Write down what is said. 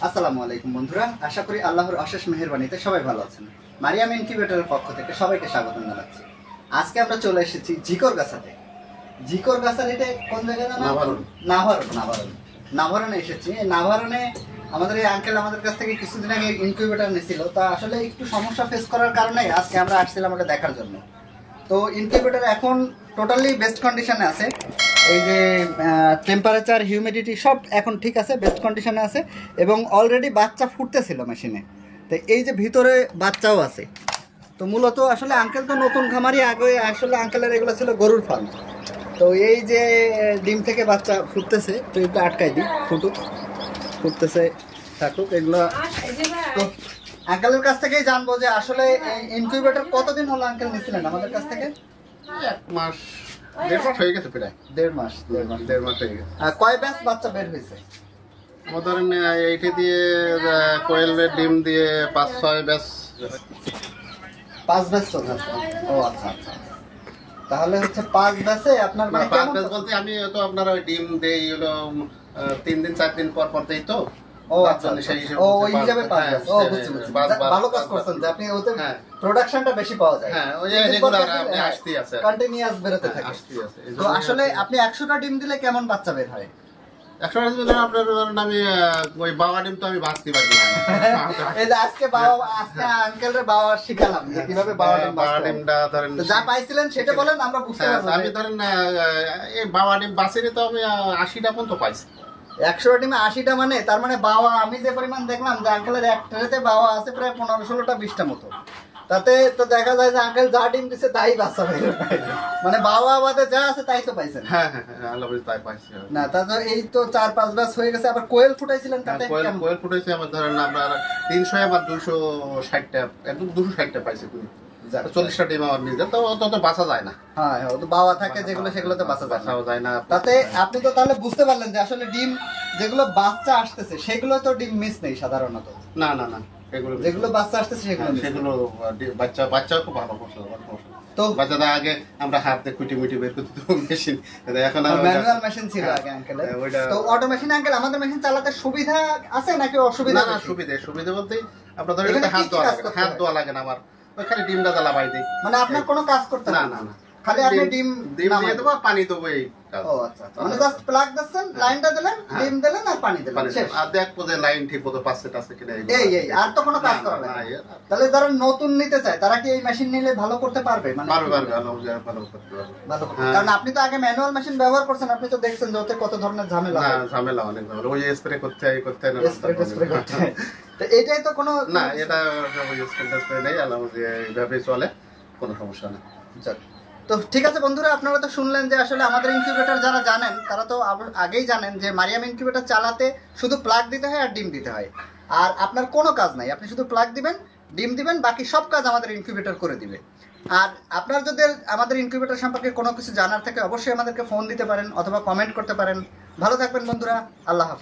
আসসালামু আলাইকুম বন্ধুরা, আশা করি আল্লাহর অশেষ মেহেরবানিতে সবাই ভালো আছেন। মারিয়াম ইনকিউবেটরের পক্ষ থেকে সবাইকে স্বাগত জানাচ্ছি। আজকে আমরা চলে এসেছি জিকরগাছাতে। জিকরগাছাতে কোন জায়গায় জানো? নাভারণে এসেছি। নাভারণে আমাদের এই আঙ্কেল আমাদের কাছ থেকে কিছুদিন আগে ইনকিউবেটর নিয়েছিল, তা আসলে একটু সমস্যা ফেস করার কারণে আজকে আমরা আসছিলাম ওটা দেখার জন্য। তো ইনকিউবেটর এখন টোটালি বেস্ট কন্ডিশনে আছে। এই যে টেম্পারেচার, হিউমিডিটি সব এখন ঠিক আছে, বেস্ট কন্ডিশনে আছে এবং অলরেডি বাচ্চা ফুটতেছিল মেশিনে। তো এই যে ভিতরে বাচ্চাও আছে। তো মূলত আসলে আঙ্কেল তো নতুন খামারি, আগে আসলে আঙ্কেলের এগুলো ছিল গরুর ফার্ম। তো এই যে ডিম থেকে বাচ্চা ফুটতেছে, তো এগুলো আটকাই দিই, ফুটতেছে থাকুক এগুলো। তো আঙ্কেলের কাছ থেকেই জানবো যে আসলে ইনকিউবেটর কতদিন হলো আঙ্কেল নিয়েছিলেন আমাদের কাছ থেকে? 1 মাস 1.5 মাস হয়ে গেছে প্রায়। 1.5 মাস হয়ে গেছে। আর কয় ব্যাচ বাচ্চা বের হয়েছে? আমার ধরেন এইটা দিয়ে কোয়েলের ডিম দিয়ে 5-6 ব্যাচ। 5 ব্যাচ চলছে। ও আচ্ছা আচ্ছা, তাহলে হচ্ছে 5 ব্যাচে আপনার মানে 5 ব্যাচ বলতে আমি তো আপনার ওই ডিম দেই হলো 3 দিন 4 দিন পর পর দেই তো। ও আচ্ছা, ও ওই হিসাবে 5 ব্যাচ। ও বুঝছি। ভালো কাজ করছেন যে আপনি ওতে প্রোডাকশনটা বেশি পাওয়া যায়। হ্যাঁ, ওই রেগুলার আপনি আসতেই আছে, কন্টিনিউয়াস বেরোতে থাকে। তো আসলে আপনি 100টা ডিম দিলে কেমন বাচ্চা বের হয়? 100টা দিলে আপনার ধরেন আমি ওই বাবা ডিম তো আমি বাঁচতে পারি না। এই যে আজকে আঙ্কেলের বাবা শিখালাম যে কিভাবে বাবা ডিমটা ধরেন যা পাইছিলেন সেটা বলেন, আমরা বুঝতে পারবো। আমি ধরেন এই বাবা ডিম বাঁচিনি তো আমি 80টা পর্যন্ত পাইছি। 100টা ডিমে 80টা, মানে তার মানে বাবা আমি যে পরিমাণ দেখলাম যে আঙ্কেলের এক ট্রেতে বাবা আছে প্রায় 15-16টা 20টা মতো। তাতে তো দেখা যায় যে আঙ্কেল যা ডিম দিচ্ছে তাই বাচ্চা পাইছে, মানে বাবা বাদে যা আছে তাই তো পাইছেন। হ্যাঁ আল্লাহ তাই পাইছি না। তা তো এই তো 4-5 ব্যাচ হয়ে গেছে। আবার কোয়েল ফুটাইছিলেন তাতে? কোয়েল ফুটাইছে আমার ধরেন আপনার 300 আবার 260টা, একদম 260টা পাইছি। 40টা ডিম আমার নিজে তো অত বাঁচা যায় না। হ্যাঁ, তো বাবা থাকে যেগুলো সেগুলোতে বাঁচা যায় না। তাতে আপনি তো তাহলে বুঝতে পারলেন যে আসলে ডিম যেগুলো বাচ্চা আসতেছে সেগুলো তো ডিম মিস নেই সাধারণত। না যেগুলো বাচ্চা আসতেছে সেগুলো বাচ্চাও খুব ভালো ফসল। তো বাচ্চারা আগে আমরা হাতে কুটি মুটি বের করতে তো মেশিন, এখন ম্যানুয়াল মেশিন ছিল আগে আঙ্কেল। তো অটো মেশিন আঙ্কেল আমাদের মেশিন চালাতে সুবিধা আছে নাকি অসুবিধা? না, সুবিধা বলতে আপনার ধরেন হাত ধোয়া লাগে না, আমার ওইখানে ডিমটা জ্বালাবাই দিই। মানে আপনার কোনো কাজ করতে না, খালি আপনি ডিম দিয়ে দেবো, পানি দেবো, এই কাজ। ও আচ্ছা, মানে জাস্ট প্লাগ দিচ্ছেন, লাইনটা দিলেন, ডিম দিলেন আর পানি দিলেন, শেষ। আর দেখো যে লাইন ঠিক মতো পাচ্ছে টাছে কিনা, এই আর তো কোনো কাজ করা না। তাহলে যারা নতুন নিতে চায় তারা কি এই মেশিন নিলে ভালো করতে পারবে? মানে ভালো করতে পারবে। কারণ আপনি তো আগে ম্যানুয়াল মেশিন ব্যবহার করছেন, আপনি তো দেখছেন যে ওতে কত ধরনের ঝামেলা অনেক ঝামেলা। ওই স্প্রে করতে হয়। তো এটাই তো কোনো না, এটা ওই স্প্রে নেই, এইভাবে চলে, কোনো সমস্যা নেই। তো ঠিক আছে বন্ধুরা, আপনারা তো শুনলেন যে আসলে আমাদের ইনকিউবেটর যারা জানেন তারা তো আগেই জানেন যে মারিয়াম ইনকিউবেটর চালাতে শুধু প্লাগ দিতে হয় আর ডিম দিতে হয়। আর আপনার কোনো কাজ নাই, আপনি শুধু প্লাগ দিবেন, ডিম দিবেন, বাকি সব কাজ আমাদের ইনকিউবেটর করে দিবে। আর আপনার যদি আমাদের ইনকিউবেটর সম্পর্কে কোনো কিছু জানার থাকে অবশ্যই আমাদেরকে ফোন দিতে পারেন অথবা কমেন্ট করতে পারেন। ভালো থাকবেন বন্ধুরা, আল্লাহ হাফেজ।